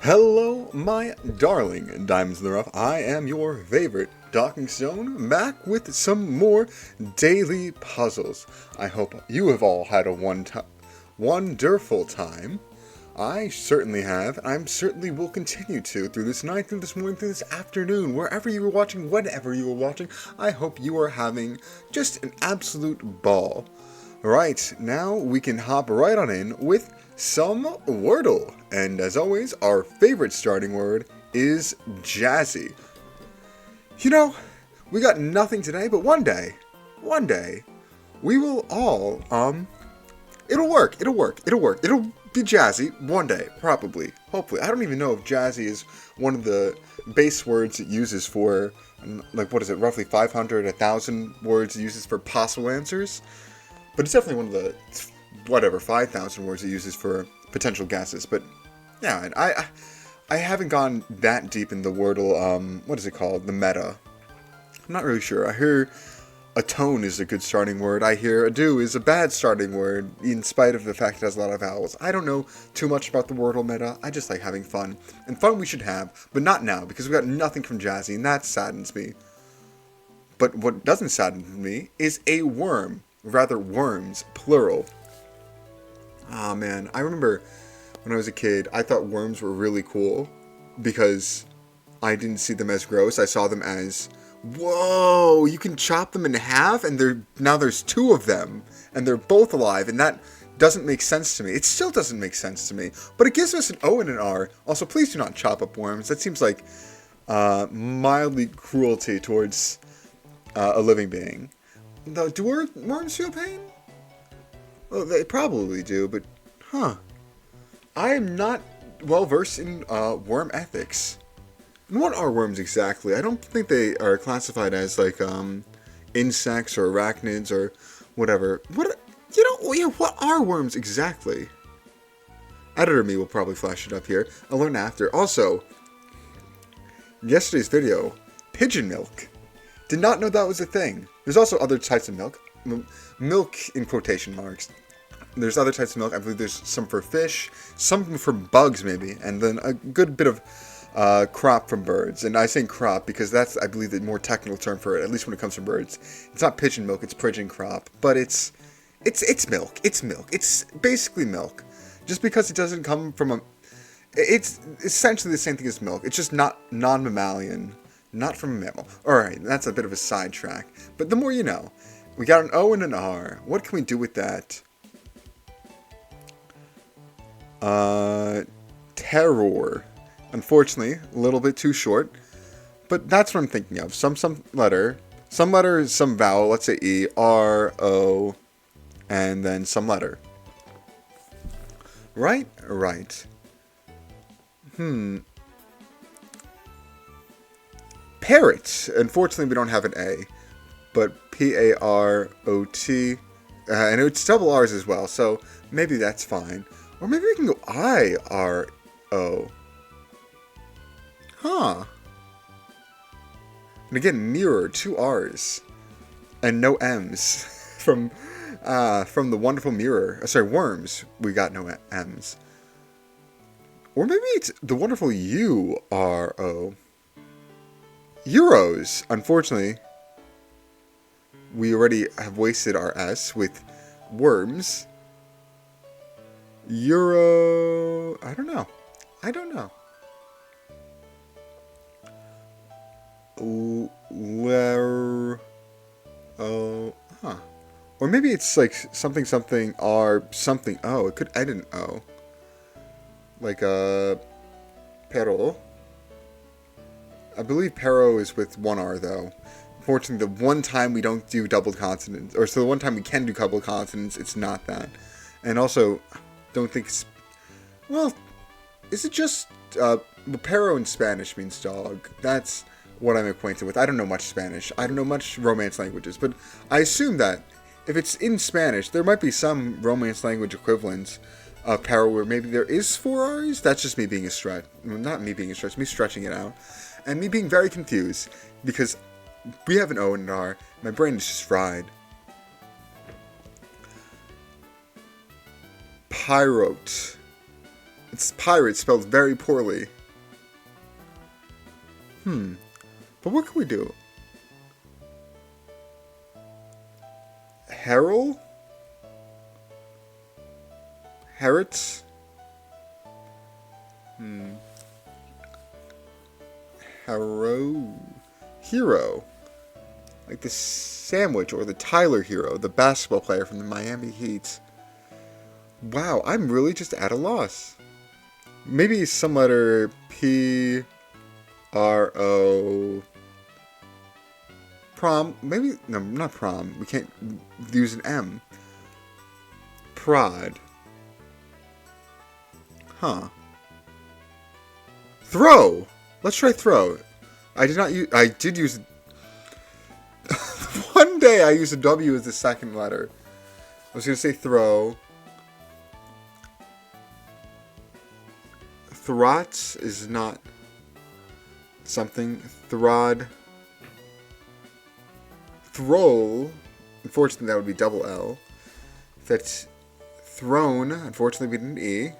Hello, my darling Diamonds in the Rough. I am your favorite Docking Stone, back with some more daily puzzles. I hope you have all had a wonderful time. I certainly have. I certainly will continue to through this night, through this morning, through this afternoon, wherever you were watching, whenever you were watching. I hope you are having just an absolute ball. Right, now we can hop right on in with some Wordle. And as always, our favorite starting word is jazzy. You know, we got nothing today, but one day, we will all, it'll work. It'll be jazzy one day, probably, hopefully. I don't even know if jazzy is one of the base words it uses for, like, what is it, roughly 500, 1,000 words it uses for possible answers? But it's definitely one of the, 5,000 words it uses for potential guesses. But, yeah, I haven't gone that deep in the Wordle, what is it called? The meta. I'm not really sure. I hear a tone is a good starting word. I hear a do is a bad starting word, in spite of the fact it has a lot of vowels. I don't know too much about the Wordle meta. I just like having fun. And fun we should have, but not now, because we got nothing from Jazzy, and that saddens me. But what doesn't sadden me is a worm. Rather, worms, plural. Ah, man. I remember when I was a kid, I thought worms were really cool because I didn't see them as gross. I saw them as, whoa, you can chop them in half, and now there's two of them, and they're both alive, and that doesn't make sense to me. It still doesn't make sense to me, but it gives us an O and an R. Also, please do not chop up worms. That seems like mildly cruelty towards a living being. Though, do worms feel pain? Well, they probably do, but, I am not well versed in worm ethics. And what are worms exactly? I don't think they are classified as, like, insects or arachnids or whatever. What are worms exactly? Editor me will probably flash it up here. I'll learn after. Also, yesterday's video, pigeon milk. Did not know that was a thing. There's also other types of milk. Milk in quotation marks. There's other types of milk. I believe there's some for fish, some for bugs maybe, and then a good bit of crop from birds. And I say crop because that's, I believe, the more technical term for it, at least when it comes from birds. It's not pigeon milk, it's pigeon crop. But it's milk. It's milk. It's basically milk. Just because it doesn't come from a... It's essentially the same thing as milk. It's just not non-mammalian. Not from a mammal. Alright, that's a bit of a sidetrack. But the more you know. We got an O and an R. What can we do with that? Terror. Unfortunately, a little bit too short. But that's what I'm thinking of. Some letter. Some letter, some vowel. Let's say E, R, O, and then some letter. Right? Right. Parrot. Unfortunately, we don't have an A, but P-A-R-O-T, and it's double R's as well, so maybe that's fine. Or maybe we can go I-R-O. Huh. And again, mirror, two R's, and no M's from the wonderful mirror. Sorry, worms. We got no M's. Or maybe it's the wonderful U-R-O. Euros. Unfortunately, we already have wasted our S with worms. Euro... I don't know. Or maybe it's like something R something O. It could end in O. Like pero. I believe pero is with one R though. Unfortunately, the one time we don't do double consonants, or so the one time we can do double consonants, it's not that. And also, don't think it's... Well, is it just... pero in Spanish means dog. That's what I'm acquainted with. I don't know much Spanish. I don't know much Romance languages. But I assume that if it's in Spanish, there might be some Romance language equivalents of pero where maybe there is 4 R's. That's just me being a stretch. Not me being a stretch, me stretching it out. And me being very confused because we have an O and an R. My brain is just fried. Pyrote. It's pirate spelled very poorly. But what can we do? Herald? Herits? Hero. Like the sandwich or the Tyler Hero, the basketball player from the Miami Heat. Wow, I'm really just at a loss. Maybe some letter P, R, O. Prom. Maybe, no, not prom. We can't use an M. Prod. Huh. Throw. Let's try throw. I did use one day I used a W as the second letter. I was going to say throw. Throts is not something. Throd. Throw. Unfortunately, that would be double L. That's thrown. Unfortunately, we didn't E.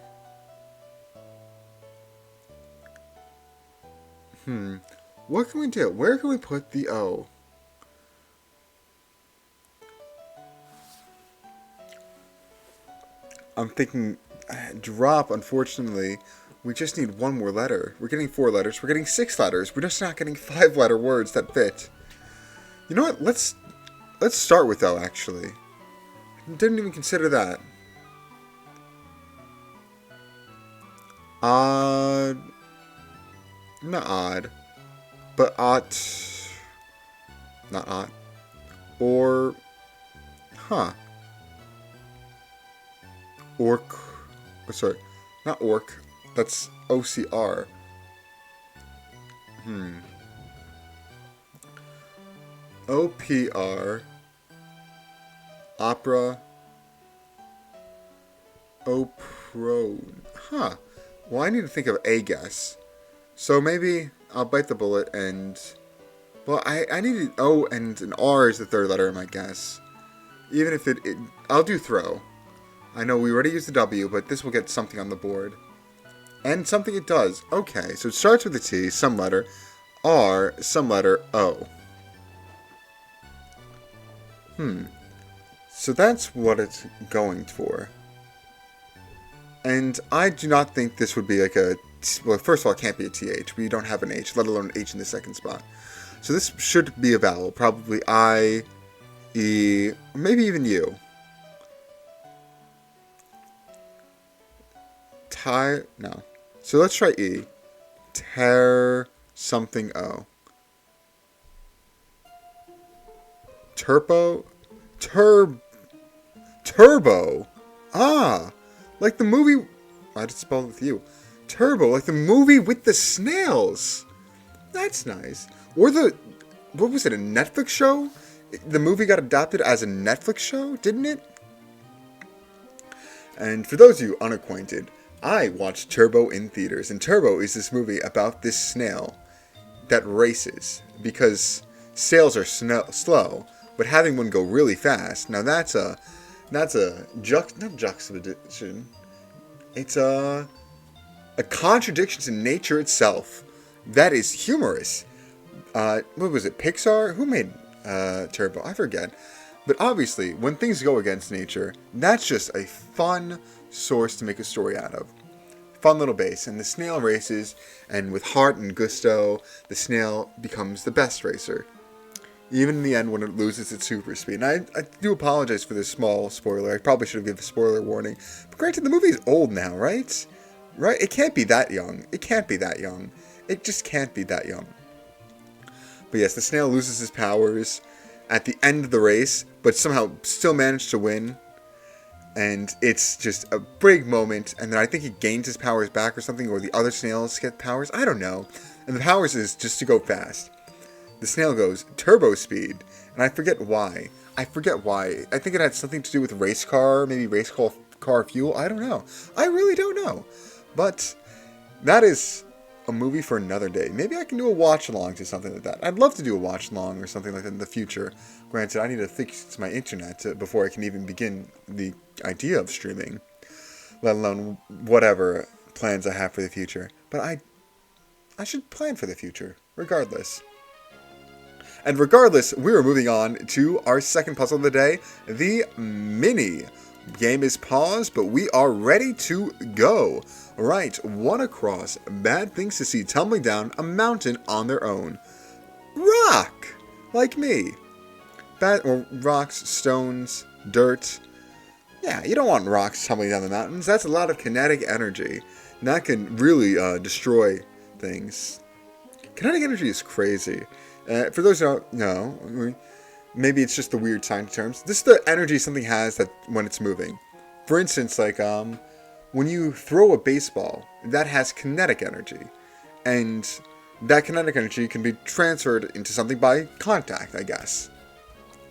What can we do? Where can we put the O? I'm thinking drop, unfortunately. We just need one more letter. We're getting 4 letters. We're getting 6 letters. We're just not getting 5-letter words that fit. You know what? Let's start with O, actually. Didn't even consider that. Not odd. But ought. Not ought. Or. Huh. Orc. Oh, sorry. Not orc. That's OCR. OPR. Opera. Oprone. Huh. Well, I need to think of a guess. So maybe I'll bite the bullet and... Well, I need an O and an R is the third letter in my guess. Even if I'll do throw. I know we already used the W, but this will get something on the board. And something it does. Okay, so it starts with a T, some letter. R, some letter O. So that's what it's going for. And I do not think this would be like a... Well, first of all, it can't be a TH. We don't have an H, let alone an H in the second spot. So this should be a vowel. Probably I, E, maybe even U. No. So let's try E. Tear something O. Turbo? Turbo. Ah, like the movie. I just spelled it with you. Turbo, like the movie with the snails. That's nice. Or what was it, a Netflix show? The movie got adapted as a Netflix show, didn't it? And for those of you unacquainted, I watched Turbo in theaters. And Turbo is this movie about this snail that races. Because sails are slow, but having one go really fast. Now that's a not juxtaposition. It's a contradiction to nature itself. That is humorous. What was it, Pixar? Who made Turbo? I forget. But obviously, when things go against nature, that's just a fun source to make a story out of. Fun little base. And the snail races, and with heart and gusto, the snail becomes the best racer. Even in the end when it loses its super speed. And I do apologize for this small spoiler. I probably should have given a spoiler warning. But granted, the movie's old now, right? Right? It can't be that young. It can't be that young. It just can't be that young. But yes, the snail loses his powers at the end of the race, but somehow still managed to win. And it's just a big moment. And then I think he gains his powers back or something, or the other snails get powers. I don't know. And the powers is just to go fast. The snail goes turbo speed, and I forget why. I think it had something to do with race car, maybe race car fuel. I don't know. I really don't know. But that is a movie for another day. Maybe I can do a watch along to something like that. I'd love to do a watch along or something like that in the future. Granted, I need to fix my internet before I can even begin the idea of streaming, let alone whatever plans I have for the future. But I should plan for the future, regardless. And regardless, we are moving on to our second puzzle of the day, the mini. Game is paused, but we are ready to go. Right, one across. Bad things to see tumbling down a mountain on their own. Rock! Like me. Bad, or rocks, stones, dirt. Yeah, you don't want rocks tumbling down the mountains. That's a lot of kinetic energy. And that can really destroy things. Kinetic energy is crazy. For those who don't know, maybe it's just the weird science terms. This is the energy something has that when it's moving. For instance, like when you throw a baseball, that has kinetic energy. And that kinetic energy can be transferred into something by contact, I guess.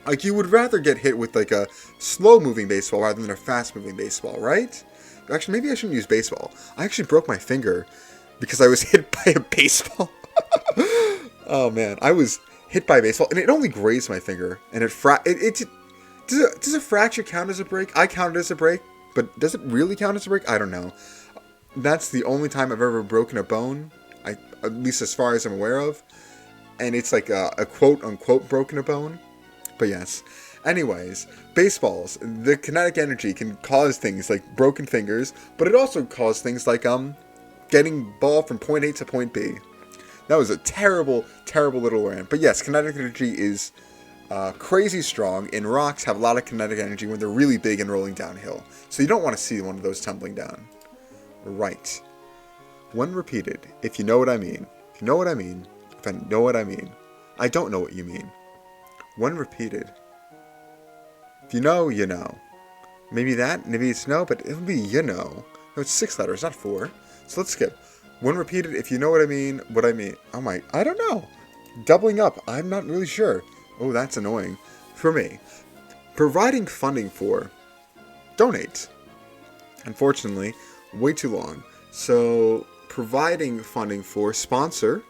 Like, you would rather get hit with, like, a slow-moving baseball rather than a fast-moving baseball, right? Actually, maybe I shouldn't use baseball. I actually broke my finger because I was hit by a baseball. Oh, man. I was hit by a baseball, and it only grazed my finger. And does a fracture count as a break? I count it as a break, but does it really count as a break? I don't know. That's the only time I've ever broken a bone, at least as far as I'm aware of. And it's like a quote-unquote broken a bone. But yes. Anyways, baseballs. The kinetic energy can cause things like broken fingers, but it also causes things like getting ball from point A to point B. That was a terrible, terrible little rant. But yes, kinetic energy is crazy strong, and rocks have a lot of kinetic energy when they're really big and rolling downhill. So you don't want to see one of those tumbling down. Right. When repeated, if you know what I mean. If you know what I mean. If I know what I mean. I don't know what you mean. When repeated. If you know, you know. Maybe it's no, but it would be you know. No, it's 6 letters, not 4. So let's skip. When repeated, if you know what I mean, what I mean. Oh my, I don't know. Doubling up, I'm not really sure. Oh, that's annoying. For me. Providing funding for. Donate. Unfortunately, way too long. So, providing funding for. Sponsor.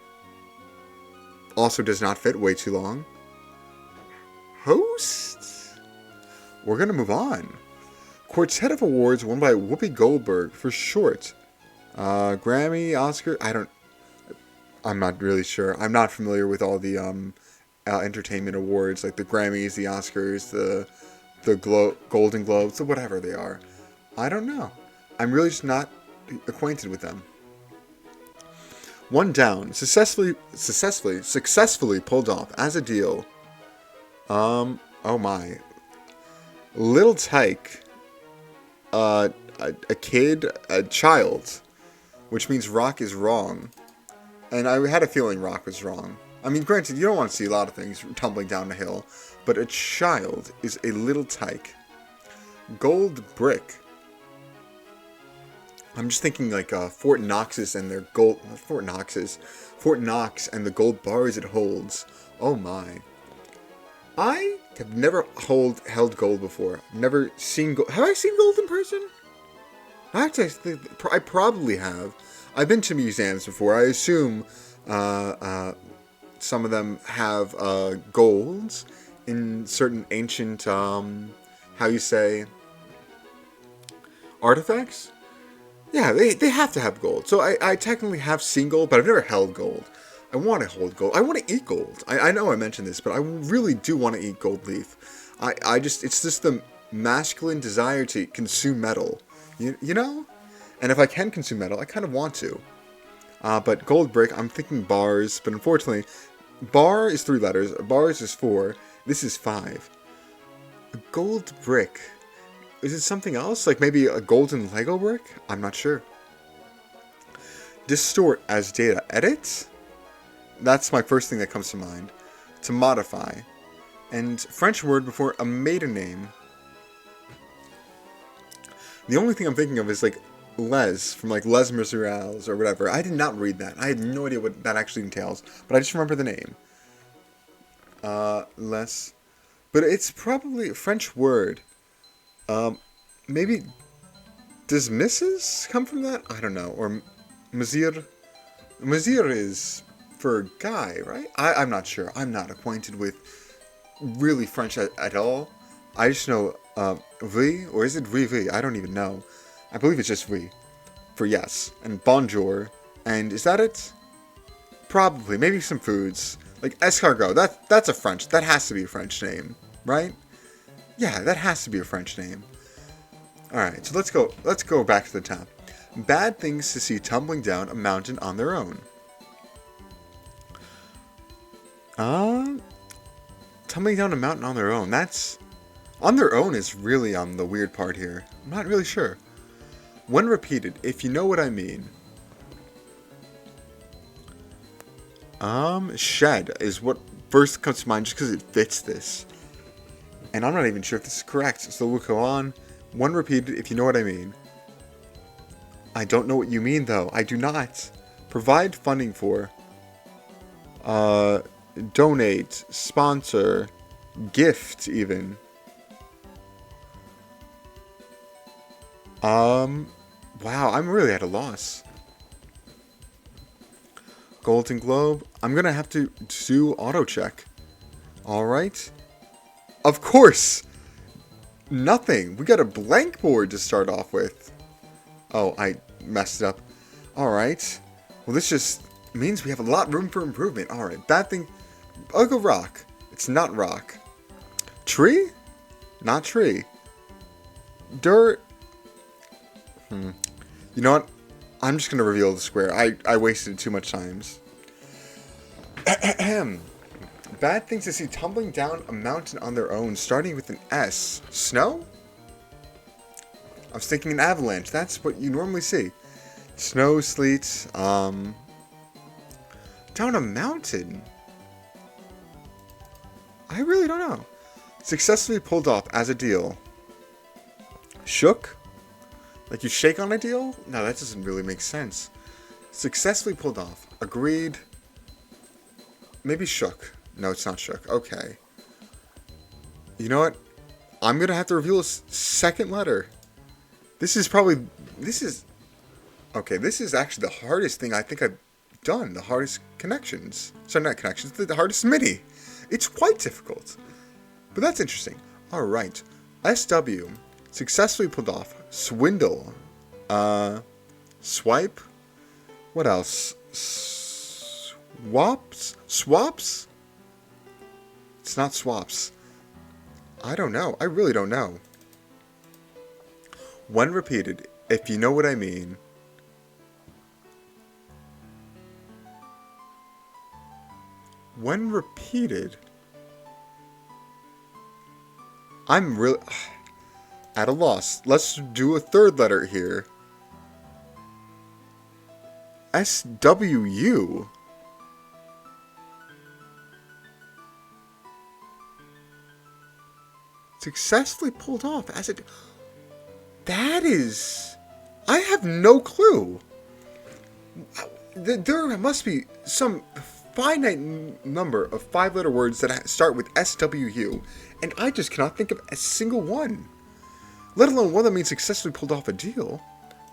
Also does not fit, way too long. Host? We're going to move on. Quartet of awards won by Whoopi Goldberg for short. Grammy, Oscar, I'm not really sure. I'm not familiar with all the entertainment awards, like the Grammys, the Oscars, the Golden Globes, or whatever they are. I don't know. I'm really just not acquainted with them. One down, successfully pulled off as a deal. Oh my. Little Tyke, a kid, a child, which means rock is wrong. And I had a feeling rock was wrong. I mean, granted, you don't want to see a lot of things tumbling down a hill, but a child is a little tyke. Gold brick. I'm just thinking like Fort Knox's and their gold... Fort Knox and the gold bars it holds. Oh my. I have never held gold before. I've never seen gold. Have I seen gold in person? Actually, I probably have. I've been to museums before. I assume some of them have golds in certain ancient, artifacts? Yeah, they have to have gold. So I technically have seen gold, but I've never held gold. I want to hold gold. I want to eat gold. I know I mentioned this, but I really do want to eat gold leaf. It's just the masculine desire to consume metal. You know? And if I can consume metal, I kind of want to. But gold brick, I'm thinking bars, but unfortunately, bar is 3 letters, bars is 4, this is 5. A gold brick. Is it something else? Like maybe a golden Lego brick? I'm not sure. Distort as data. Edit? That's my first thing that comes to mind. To modify. And French word before a maiden name. The only thing I'm thinking of is like Les, from like Les Miserables or whatever. I did not read that. I had no idea what that actually entails. But I just remember the name. Les. But it's probably a French word. Maybe... Does Mrs. come from that? I don't know. Or Mazir? Mazir is for guy, right? I'm not sure. I'm not acquainted with really French at all. I just know... oui? Or is it oui? I don't even know. I believe it's just oui. for yes, and bonjour, and is that it? Probably, maybe some foods. Like escargot, that's a French, that has to be a French name, right? Yeah, that has to be a French name. Alright, so let's go back to the top. Bad things to see tumbling down a mountain on their own. Tumbling down a mountain on their own, that's... On their own is really the weird part here. I'm not really sure. When repeated, if you know what I mean. Shed is what first comes to mind just because it fits this. And I'm not even sure if this is correct, so we'll go on. When repeated, if you know what I mean. I don't know what you mean, though. I do not. Provide funding for. Donate. Sponsor. Gift, even. Wow, I'm really at a loss. Golden Globe. I'm gonna have to do auto check. Alright. Of course! Nothing. We got a blank board to start off with. Oh, I messed it up. Alright. Well, this just means we have a lot of room for improvement. Alright, bad thing. I'll go rock. It's not rock. Tree? Not tree. Dirt. You know what? I'm just going to reveal the square. I wasted too much times. Bad things to see tumbling down a mountain on their own, starting with an S. Snow? I was thinking an avalanche. That's what you normally see. Snow, sleet, down a mountain. I really don't know. Successfully pulled off as a deal. Shook? Like you shake on a deal? No, that doesn't really make sense. Successfully pulled off. Agreed. Maybe shook. No, it's not shook. Okay. You know what? I'm going to have to reveal a second letter. This is probably... Okay, this is actually the hardest thing I think I've done. The hardest connections. Sorry, not connections. The hardest MIDI. It's quite difficult. But that's interesting. Alright. SW. Successfully pulled off. Swindle. Swipe. What else? Swaps? Swaps? It's not swaps. I don't know. I really don't know. When repeated, if you know what I mean. When repeated. I'm really... at a loss. Let's do a third letter here. SWU. Successfully pulled off as it... That is... I have no clue. There must be some finite number of 5-letter words that start with SWU, and I just cannot think of a single one. Let alone one that means successfully pulled off a deal.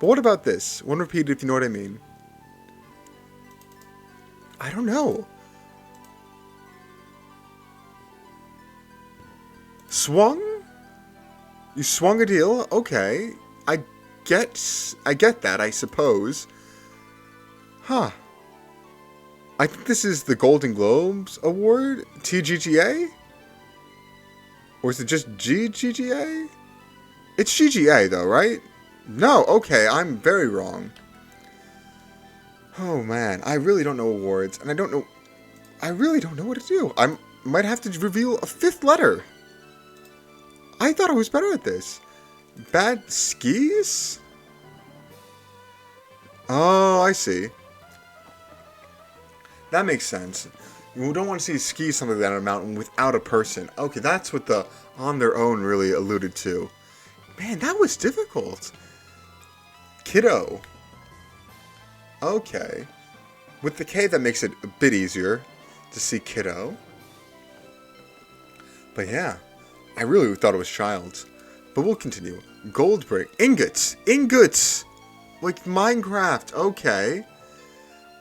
But what about this? One repeated, if you know what I mean. I don't know. Swung? You swung a deal? Okay. I get that, I suppose. Huh. I think this is the Golden Globes Award? TGGA? Or is it just GGGA? It's GGA though, right? No, okay, I'm very wrong. Oh man, I really don't know awards, and I really don't know what to do. I might have to reveal a 5th letter. I thought I was better at this. Bad skis? Oh, I see. That makes sense. You don't want to see skis something down a mountain without a person. Okay, that's what the on their own really alluded to. Man, that was difficult. Kiddo. Okay. With the K, that makes it a bit easier to see kiddo. But yeah, I really thought it was child. But we'll continue. Gold brick. Ingots. Ingots! Like Minecraft. Okay.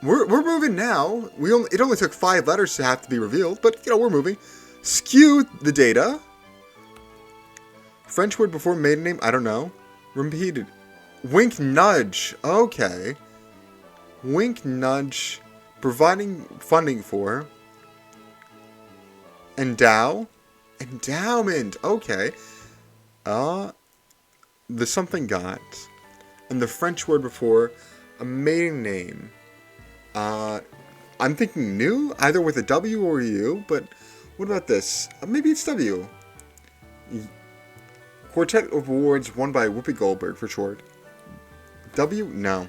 We're moving now. It only took 5 letters to have to be revealed, but, you know, we're moving. Skew the data. French word before maiden name? I don't know. Repeated. Wink nudge. Okay. Wink nudge. Providing funding for. Endow. Endowment. Okay. The something got. And the French word before. A maiden name. I'm thinking new, either with a W or a U, but what about this? Maybe it's W. Quartet of Awards won by Whoopi Goldberg for short. W? No.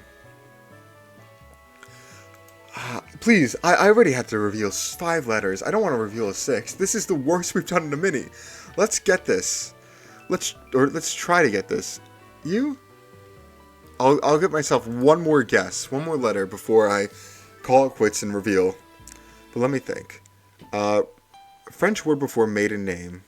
Please, I already had to reveal 5 letters. I don't want to reveal a 6th. This is the worst we've done in a mini. Let's get this. Let's try to get this. You? I'll give myself one more guess, one more letter before I call it quits and reveal. But let me think. French word before maiden name.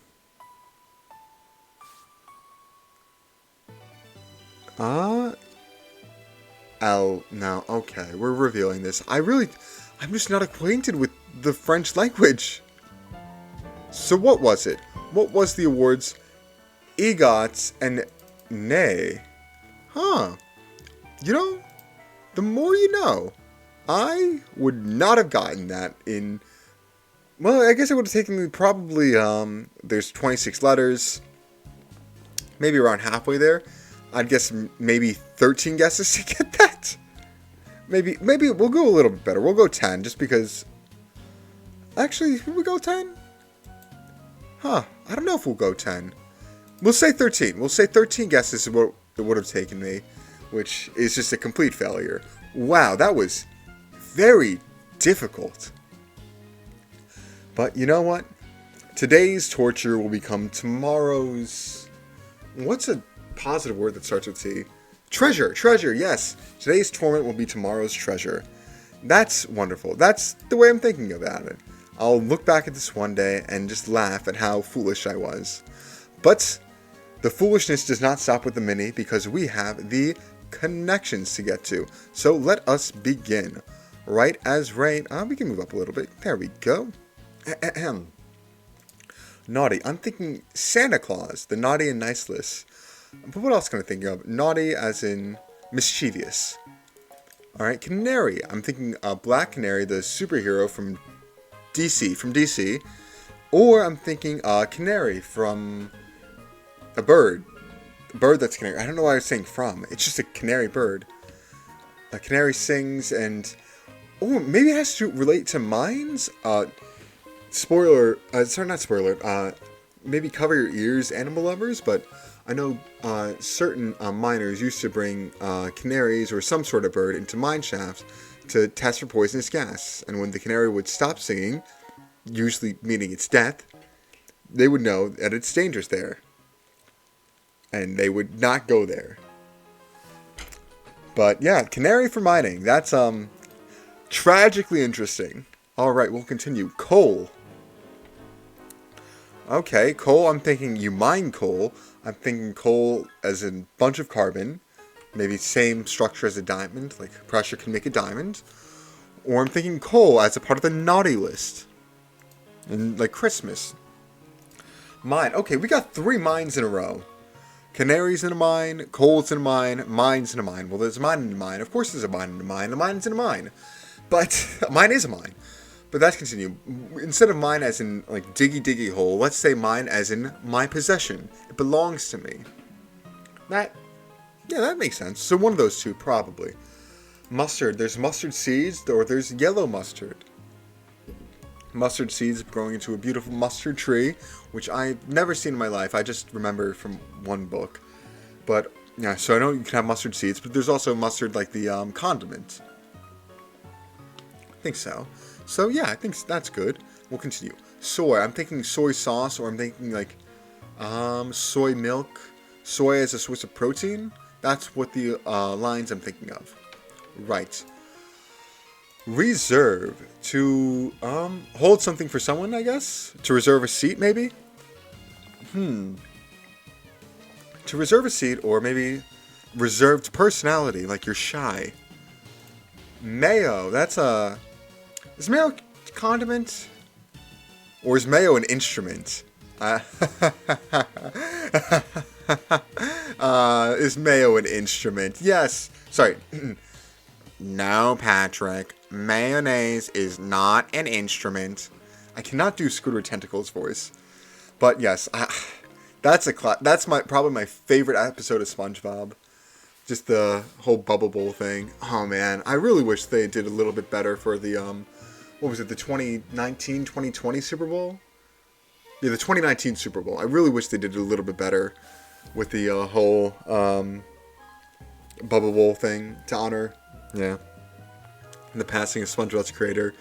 L. No, okay, we're revealing this. I'm just not acquainted with the French language. So what was it? What was the awards? EGOTs and nay. Huh. You know, the more you know. I would not have gotten that in... Well, I guess it would have taken me probably, there's 26 letters. Maybe around halfway there. I'd guess maybe 13 guesses to get that. Maybe we'll go a little bit better. We'll go 10, just because... Actually, should we go 10? Huh, I don't know if we'll go 10. We'll say 13. We'll say 13 guesses is what it would have taken me, which is just a complete failure. Wow, that was very difficult. But you know what? Today's torture will become tomorrow's... What's a positive word that starts with T? Treasure. Treasure, yes. Today's torment will be tomorrow's treasure. That's wonderful. That's the way I'm thinking about it. I'll look back at this one day and just laugh at how foolish I was. But the foolishness does not stop with the mini, because we have the connections to get to. So let us begin. Right as rain. We can move up a little bit. There we go. Naughty. I'm thinking Santa Claus, the naughty and nice list. But what else can I think of? Naughty as in mischievous. Alright, Canary. I'm thinking Black Canary, the superhero from DC. Or I'm thinking Canary from a bird. A bird that's canary. I don't know why I was saying from. It's just a canary bird. A canary sings and... Oh, maybe it has to relate to mines? Spoiler... sorry, not spoiler. Maybe cover your ears, animal lovers, but I know certain miners used to bring canaries or some sort of bird into mine shafts to test for poisonous gas. And when the canary would stop singing, usually meaning its death, they would know that it's dangerous there. And they would not go there. But yeah, canary for mining. That's tragically interesting. Alright, we'll continue. Coal. Okay, coal, I'm thinking you mine coal. I'm thinking coal as in bunch of carbon. Maybe same structure as a diamond, like pressure can make a diamond. Or I'm thinking coal as a part of the naughty list. And like Christmas. Mine. Okay, we got 3 mines in a row. Canaries in a mine, coal's in a mine, mines in a mine. Well, there's a mine in a mine. Of course there's a mine in a mine. A mine's in a mine. But a mine is a mine. But let's continue. Instead of mine as in like diggy hole, let's say mine as in my possession. It belongs to me. That makes sense. So one of those two, probably. Mustard. There's mustard seeds, or there's yellow mustard. Mustard seeds growing into a beautiful mustard tree, which I've never seen in my life. I just remember from one book. But, yeah, so I know you can have mustard seeds, but there's also mustard like the condiment. I think so. So, yeah, I think that's good. We'll continue. Soy. I'm thinking soy sauce, or I'm thinking like soy milk. Soy as a source of protein. That's what the lines I'm thinking of. Right. Reserve. To hold something for someone, I guess? To reserve a seat, maybe? To reserve a seat, or maybe reserved personality, like you're shy. Mayo. That's a... Is mayo a condiment? Or is mayo an instrument? Is mayo an instrument? Yes. Sorry. No, Patrick. Mayonnaise is not an instrument. I cannot do Scooter Tentacles voice. But yes, that's probably my favorite episode of SpongeBob. Just the whole Bubble Bowl thing. Oh man, I really wish they did a little bit better for the what was it, the 2019-2020 Super Bowl? Yeah, the 2019 Super Bowl. I really wish they did a little bit better with the whole Bubble Bowl thing to honor, the passing of SpongeBob's creator.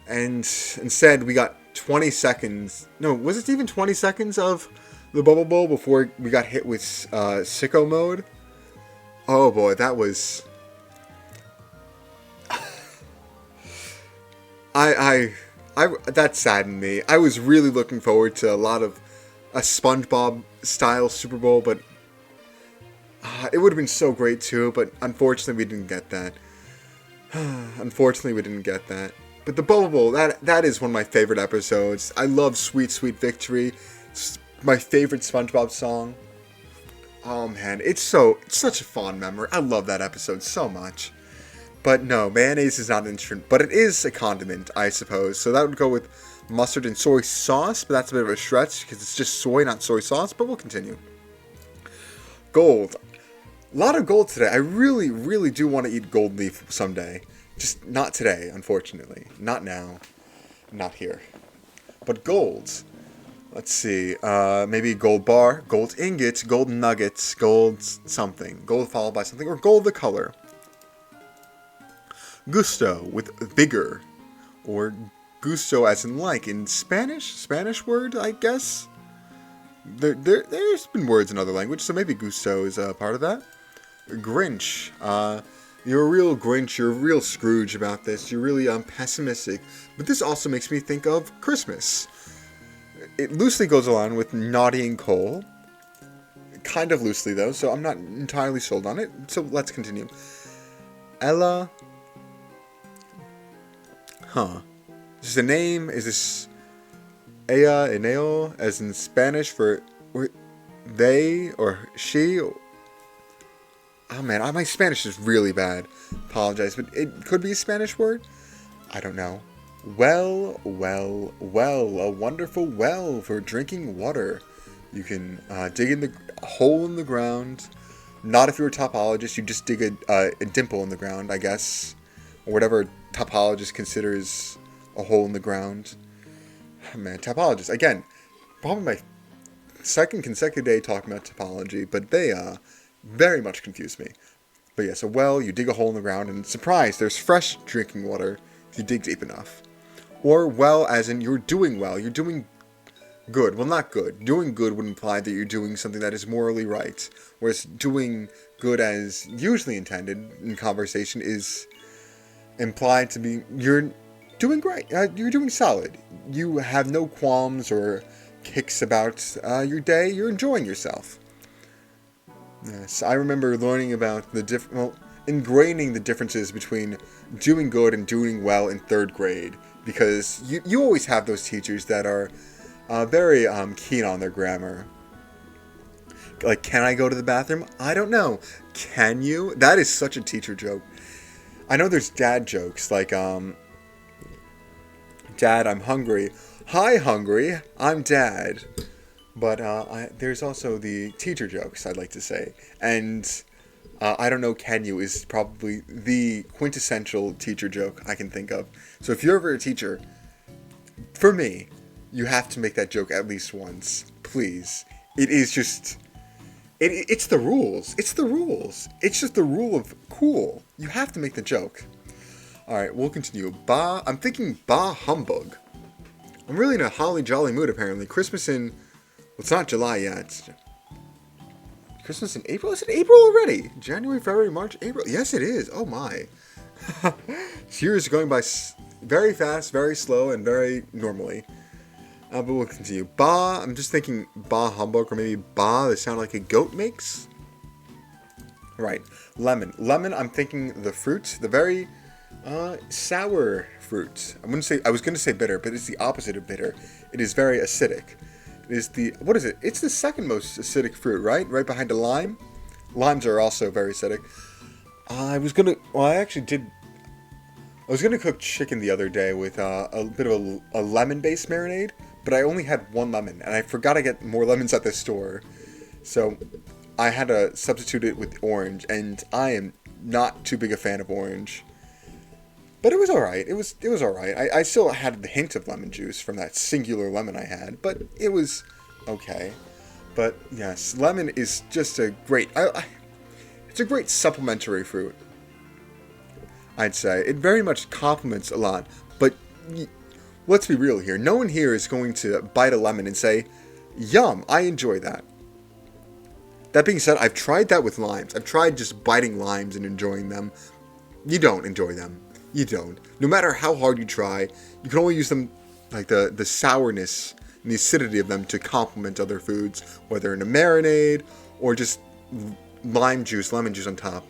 And instead, we got 20 seconds. No, was it even 20 seconds of the Bubble Bowl before we got hit with sicko mode? Oh boy, that was... that saddened me. I was really looking forward to a lot of a SpongeBob-style Super Bowl, but it would have been so great too, but unfortunately we didn't get that. But the Bubble Bowl, that is one of my favorite episodes. I love Sweet Sweet Victory. It's my favorite SpongeBob song. Oh man, it's such a fond memory. I love that episode so much. But no, mayonnaise is not an instrument, but it is a condiment, I suppose. So that would go with mustard and soy sauce, but that's a bit of a stretch because it's just soy, not soy sauce, but we'll continue. Gold. A lot of gold today. I really, really do want to eat gold leaf someday. Just not today, unfortunately. Not now. Not here. But golds. Let's see. Maybe gold bar, gold ingots, gold nuggets, gold something. Gold followed by something, or gold the color. Gusto with vigor. Or gusto as in like in Spanish? Spanish word, I guess? There's been words in other languages, so maybe gusto is a part of that. Grinch. You're a real Grinch, you're a real Scrooge about this. You're really pessimistic. But this also makes me think of Christmas. It loosely goes along with naughty and coal. Kind of loosely, though, so I'm not entirely sold on it. So let's continue. Ella. Huh. Is this a name? Is this ella, eneo, as in Spanish for they or she? Oh man, my Spanish is really bad. Apologize, but it could be a Spanish word. I don't know. Well, a wonderful well for drinking water. You can dig in the hole in the ground. Not if you're a topologist, you just dig a dimple in the ground, I guess. Or whatever a topologist considers a hole in the ground. Oh, man, topologists. Again, probably my second consecutive day talking about topology, but they very much confuse me. But yes, a well, you dig a hole in the ground, and surprise, there's fresh drinking water if you dig deep enough. Or well, as in you're doing well, you're doing good. Well, not good. Doing good would imply that you're doing something that is morally right. Whereas doing good as usually intended in conversation is implied to be you're doing great. You're doing solid. You have no qualms or kicks about your day. You're enjoying yourself. Yes, I remember learning about ingraining the differences between doing good and doing well in 3rd grade. Because you always have those teachers that are very keen on their grammar. Like, can I go to the bathroom? I don't know. Can you? That is such a teacher joke. I know there's dad jokes, like, Dad, I'm hungry. Hi, hungry. I'm Dad. But there's also the teacher jokes, I'd like to say. And I don't know, can you is probably the quintessential teacher joke I can think of. So if you're ever a teacher, for me, you have to make that joke at least once. Please. It is just... It's the rules. It's the rules. It's just the rule of cool. You have to make the joke. Alright, we'll continue. I'm thinking bah humbug. I'm really in a holly jolly mood, apparently. Christmas in... Well, it's not July yet. Christmas in April? Is it April already? January, February, March, April? Yes, it is. Oh, my. Years are going by very fast, very slow, and very normally. But we'll continue. Bah, I'm just thinking bah humbug, or maybe bah, that sound like a goat makes. Right. Lemon. Lemon, I'm thinking the fruit, the very sour fruit. I was going to say bitter, but it's the opposite of bitter. It is very acidic. is what is it? It's the second most acidic fruit, right? Right behind the lime. Limes are also very acidic. I actually did. I was gonna cook chicken the other day with a bit of a lemon-based marinade, but I only had one lemon, and I forgot to get more lemons at the store, so I had to substitute it with orange, and I am not too big a fan of orange. But it was alright. It was alright. I still had the hint of lemon juice from that singular lemon I had, but it was okay. But yes, lemon is just a great... it's a great supplementary fruit, I'd say. It very much complements a lot, but let's be real here. No one here is going to bite a lemon and say, yum, I enjoy that. That being said, I've tried that with limes. I've tried just biting limes and enjoying them. You don't enjoy them. You don't. No matter how hard you try, you can only use them, like the sourness and the acidity of them, to complement other foods, whether in a marinade or just lemon juice on top.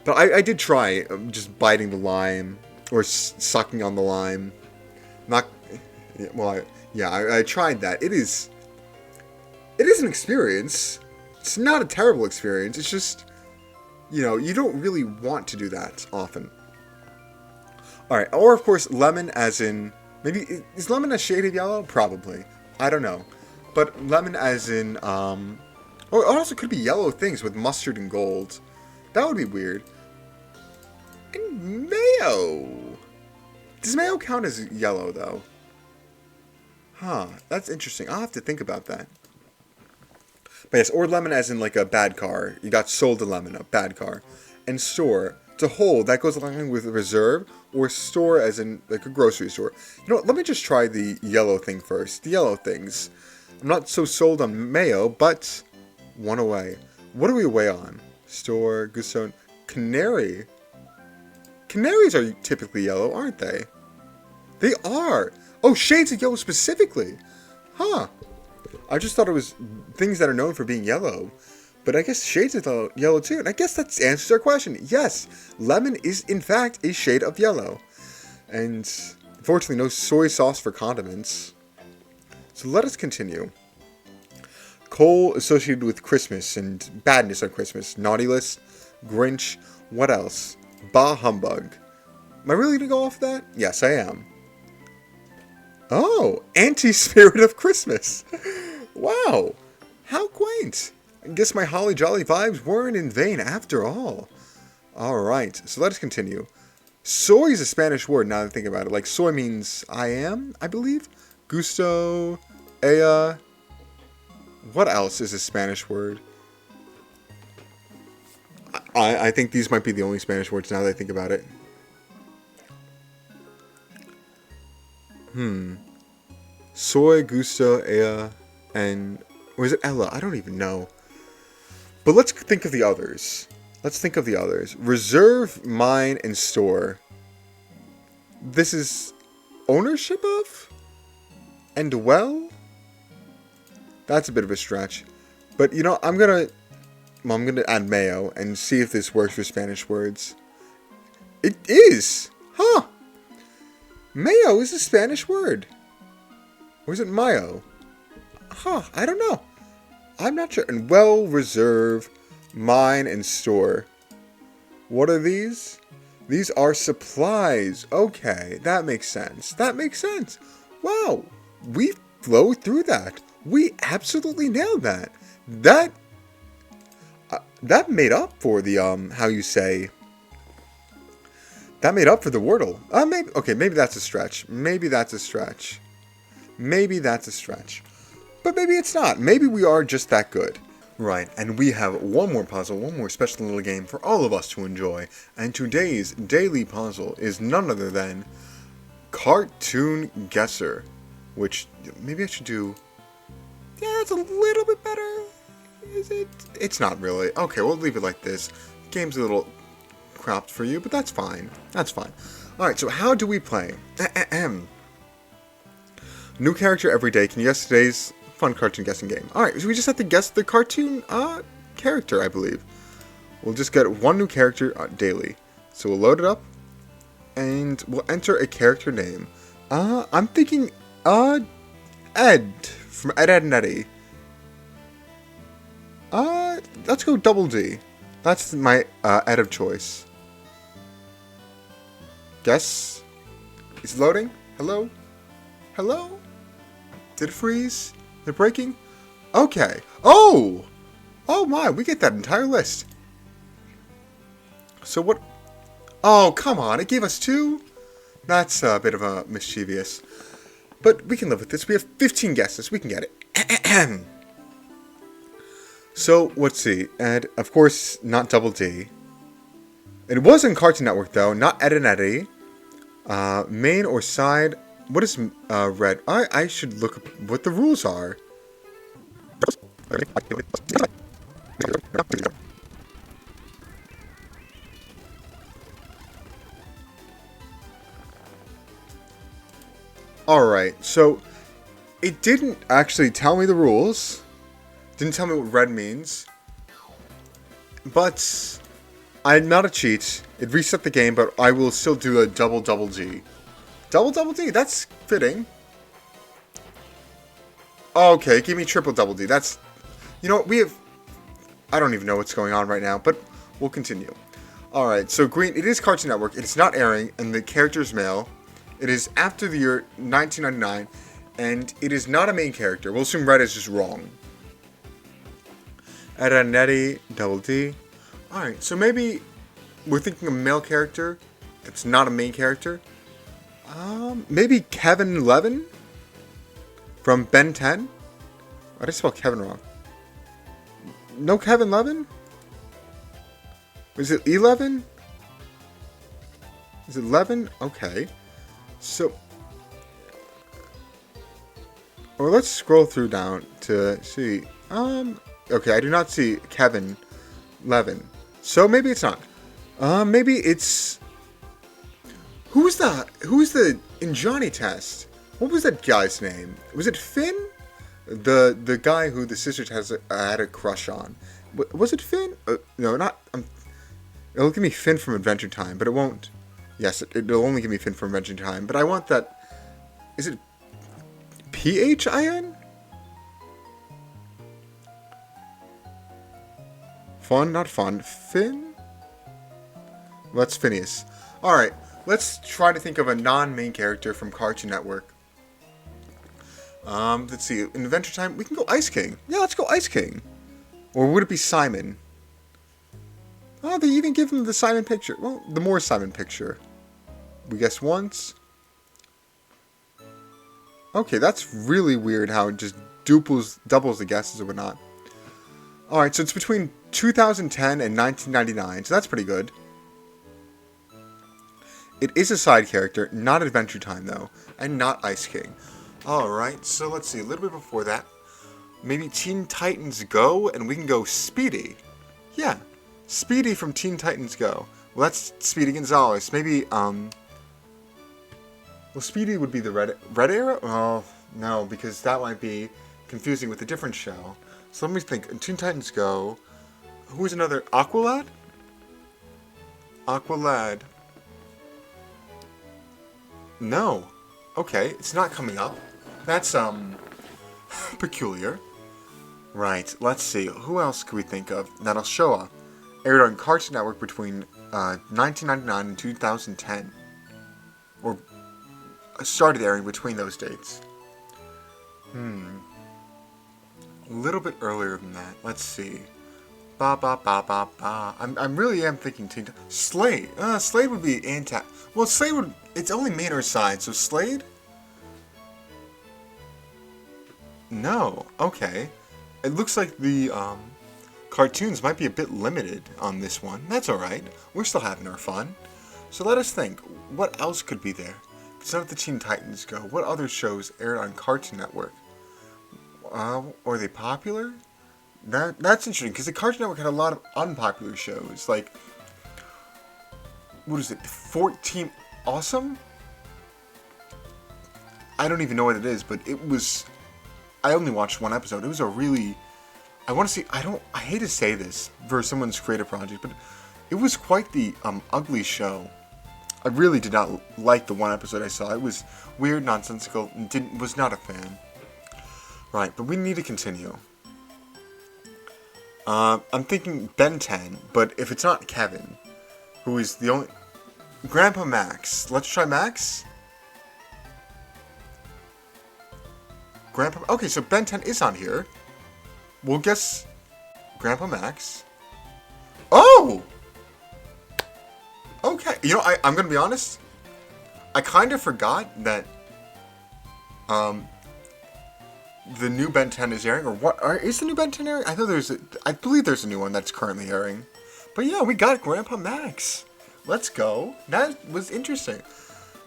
But I did try just biting the lime or sucking on the lime. I tried that. It is an experience. It's not a terrible experience. It's just, you don't really want to do that often. Alright, or of course, lemon as in... Maybe, is lemon a shade of yellow? Probably. I don't know. But lemon as in, or it also could be yellow things with mustard and gold. That would be weird. And mayo. Does mayo count as yellow, though? Huh, that's interesting. I'll have to think about that. But yes, or lemon as in like a bad car. You got sold a lemon, a bad car. And store, to hold, that goes along with reserve, or store as in like a grocery store. You know what, let me just try the yellow thing first. The yellow things. I'm not so sold on mayo, but one away. What are we away on? Store, gusto, canary. Canaries are typically yellow, aren't they? They are. Oh, shades of yellow specifically. Huh. I just thought it was things that are known for being yellow. But I guess shades of yellow too. And I guess that answers our question. Yes, lemon is in fact a shade of yellow. And unfortunately no soy sauce for condiments. So let us continue. Coal associated with Christmas and badness on Christmas. Naughty list, Grinch, what else? Bah humbug. Am I really going to go off that? Yes, I am. Oh, anti-spirit of Christmas. Wow, how quaint. I guess my holly jolly vibes weren't in vain after all. Alright, so let us continue. Soy is a Spanish word now that I think about it. Like, soy means I am, I believe. Gusto, ella. What else is a Spanish word? I think these might be the only Spanish words now that I think about it. Soy, gusto, ella, and... Or is it ella? I don't even know. But let's think of the others. Reserve, mine, and store. This is ownership of? And well? That's a bit of a stretch. But, I'm gonna add mayo and see if this works for Spanish words. It is! Huh! Mayo is a Spanish word. Or is it mayo? Huh, I don't know. I'm not sure. And well, reserve, mine, and store. What are these? These are supplies. Okay, that makes sense. Wow, we flowed through that. We absolutely nailed that. That made up for the, that made up for the Wordle. Maybe that's a stretch. But maybe it's not. Maybe we are just that good. Right, and we have one more puzzle, one more special little game for all of us to enjoy. And today's daily puzzle is none other than Cartoon Guesser. Which, maybe I should do... Yeah, that's a little bit better. Is it? It's not really. Okay, we'll leave it like this. Game's a little cropped for you, but that's fine. Alright, so how do we play? New character every day. Can you guess today's fun cartoon guessing game? Alright, so we just have to guess the cartoon character, I believe. We'll just get one new character daily. So we'll load it up, and we'll enter a character name. I'm thinking, Ed from Ed, Ed and Eddie. Let's go Double D. That's my Ed of choice. Guess? Is it loading? Hello? Hello? Did it freeze? Is it breaking? Okay. Oh! Oh my, we get that entire list. So what? Oh, come on, it gave us 2? That's a bit of a mischievous. But we can live with this. We have 15 guesses. We can get it. So, let's see. And, of course, not Double D. It was in Cartoon Network, though. Not Ed and Eddie. Main or side. What is red? I should look up what the rules are. Alright, so it didn't actually tell me the rules. Didn't tell me what red means. But I'm not a cheat. It reset the game, but I will still do a double D. Double D, that's fitting. Okay, give me triple double D. That's, you know what, we have, I don't even know what's going on right now, but we'll continue. Alright, so green, it is Cartoon Network. It is not airing, and the character is male. It is after the year 1999, and it is not a main character. We'll assume red is just wrong. Ed and Eddie, Double D. Alright, so maybe we're thinking a male character that's not a main character. Maybe Kevin Levin from Ben 10? Why did I spell Kevin wrong? No Kevin Levin? Is it 11? Is it 11? Okay. So, or let's scroll through down to see. Okay, I do not see Kevin Levin. So maybe it's not. Maybe it's. Who's the in Johnny Test? What was that guy's name? Was it Finn? The guy who the sisters had a crush on. Was it Finn? No, not. It'll give me Finn from Adventure Time, but it won't. Yes, it'll only give me Finn from Adventure Time, but I want that. Is it Phin? Fun, not fun. Finn? Well, that's Phineas. Alright, let's try to think of a non-main character from Cartoon Network. Let's see. In Adventure Time, we can go Ice King. Yeah, let's go Ice King. Or would it be Simon? Oh, they even give him the Simon picture. Well, the more Simon picture. We guess once. Okay, that's really weird how it just doubles the guesses or whatnot. Alright, so it's between 2010 and 1999, so that's pretty good. It is a side character, not Adventure Time though, and not Ice King. Alright, so let's see, a little bit before that. Maybe Teen Titans Go, and we can go Speedy. Yeah, Speedy from Teen Titans Go. Well, that's Speedy Gonzalez. Maybe, well, Speedy would be the Red Arrow? Oh, no, because that might be confusing with a different show. So let me think. In Teen Titans Go, who is another? Aqualad? Aqualad. No. Okay, it's not coming up. That's, peculiar. Right, let's see. Who else could we think of that'll show up? Aired on Cartoon Network between 1999 and 2010. Or started airing between those dates. A little bit earlier than that. Let's see. Ba ba ba ba ba. I'm really thinking Teen Titans. Slade. Slade would be well, Slade would. It's only main or side, so Slade. No. Okay. It looks like the cartoons might be a bit limited on this one. That's all right. We're still having our fun. So let us think. What else could be there? It's not the Teen Titans Go. What other shows aired on Cartoon Network? Are they popular? That's interesting, because the Cartoon Network had a lot of unpopular shows, like, what is it, 14 Awesome? I don't even know what it is, but it was, I only watched one episode. It was a really, I want to see, I hate to say this for someone's creative project, but it was quite the ugly show. I really did not like the one episode I saw. It was weird, nonsensical, and was not a fan. Right, but we need to continue. I'm thinking Ben 10, but if it's not Kevin, who is the only... Grandpa Max. Let's try Max? Grandpa... Okay, so Ben 10 is on here. We'll guess Grandpa Max. Oh! Okay, you know, I'm gonna be honest. I kind of forgot that, the new Ben 10 is airing, or what? Is the new Ben 10 airing? I believe there's a new one that's currently airing. But yeah, we got Grandpa Max. Let's go. That was interesting.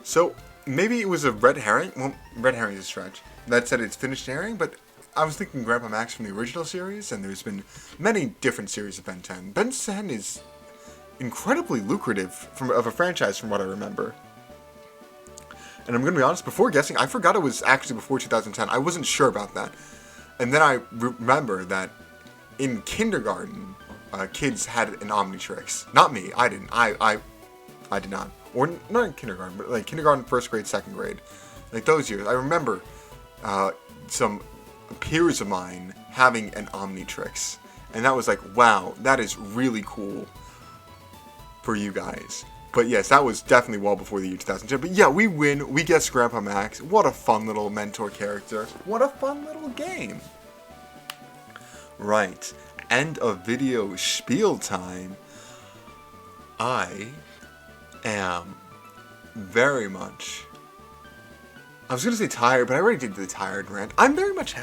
So, maybe it was a red herring. Well, red herring is a stretch. That said it's finished airing, but I was thinking Grandpa Max from the original series, and there's been many different series of Ben 10. Ben 10 is incredibly lucrative of a franchise from what I remember. And I'm going to be honest, before guessing, I forgot it was actually before 2010. I wasn't sure about that. And then I remember that in kindergarten, kids had an Omnitrix. Not me. I didn't. I did not. Or not in kindergarten, but like kindergarten, first grade, second grade. Like those years. I remember some peers of mine having an Omnitrix. And that was like, wow, that is really cool for you guys. But yes, that was definitely well before the year 2010. But yeah, we win. We guess Grandpa Max. What a fun little mentor character. What a fun little game. Right. End of video spiel time. I am very much... I was going to say tired, but I already did the tired rant. I'm very much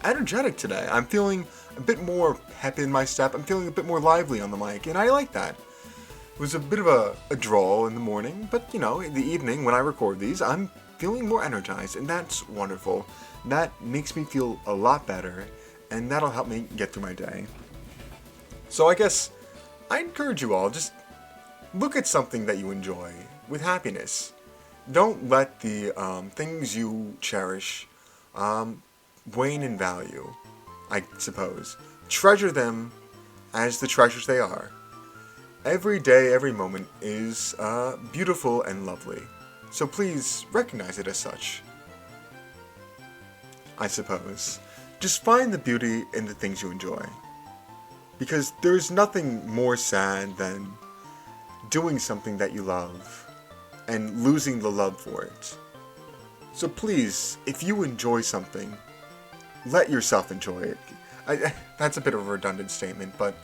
energetic today. I'm feeling a bit more pep in my step. I'm feeling a bit more lively on the mic, and I like that. It was a bit of a drawl in the morning, but, you know, in the evening when I record these, I'm feeling more energized, and that's wonderful. That makes me feel a lot better, and that'll help me get through my day. So I guess I encourage you all, just look at something that you enjoy with happiness. Don't let the things you cherish wane in value, I suppose. Treasure them as the treasures they are. Every day, every moment is beautiful and lovely. So please recognize it as such. I suppose. Just find the beauty in the things you enjoy. Because there's nothing more sad than doing something that you love and losing the love for it. So please, if you enjoy something, let yourself enjoy it. That's a bit of a redundant statement, but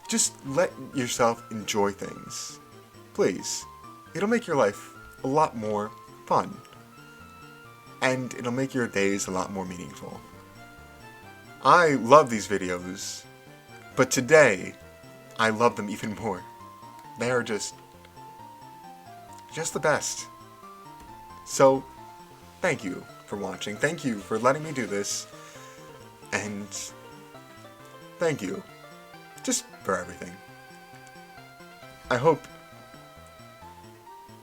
just let yourself enjoy things. Please. It'll make your life a lot more fun. And it'll make your days a lot more meaningful. I love these videos, but today, I love them even more. They are just the best. So, thank you for watching. Thank you for letting me do this. And thank you. Just for everything. I hope...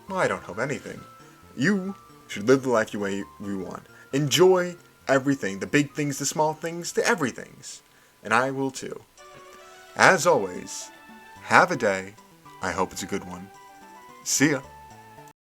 Well, I don't hope anything. You should live the life you want. Enjoy everything. The big things, the small things, the everythings. And I will too. As always, have a day. I hope it's a good one. See ya.